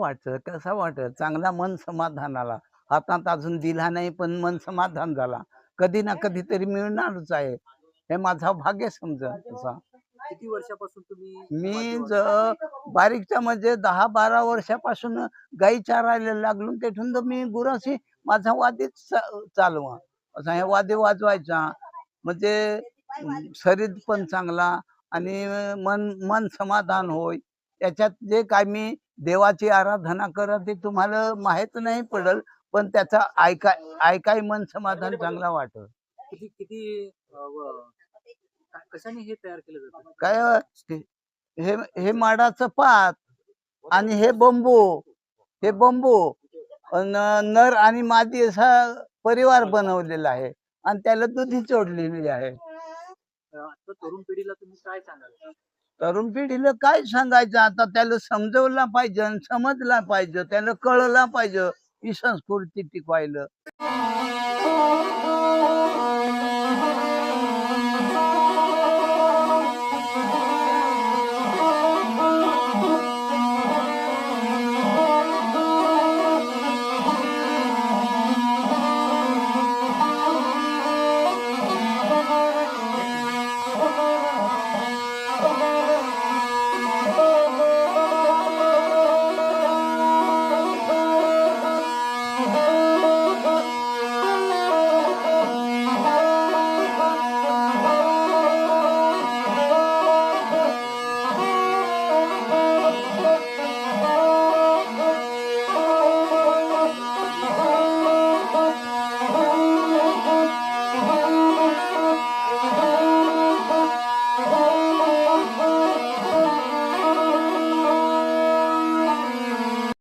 वाटतं, कसा वाटत चांगला मन समाधानाला. हातात अजून दिला नाही, पण मन समाधान झाला. कधी ना कधीतरी मिळणारच आहे. हे माझा भाग्य समजा तसा. किती वर्षापासून तुम्ही मी वाद्य ज बारीकच्या म्हणजे 10-12 वर्षापासून गाई चारायला लागलो. तेथून तर मी गुराशी माझा वाद्यच चालवा. असा हे वाद्य वाजवायचा. म्हणजे शरीर पण चांगला आणि मन मन समाधान होय. त्याच्यात जे काय मी देवाची आराधना करत ते तुम्हाला माहीत नाही पडेल, पण त्याचा ऐकाय मन समाधान चांगला वाटत. किती किती कशाने हे तयार केलं जातं? काय हे हे माडाचं पात आणि हे बांबू, हे बांबू नर आणि मादी असा परिवार बनवलेला आहे आणि त्याला दुधी जोडलेली आहे. आता तरुण पिढीला तुम्ही काय सांगाल? तरुण पिढीला काय सांगायचं आता त्याला समजवला पाहिजे, समजला पाहिजे, त्याला कळला पाहिजे ही संस्कृती टिकवायला.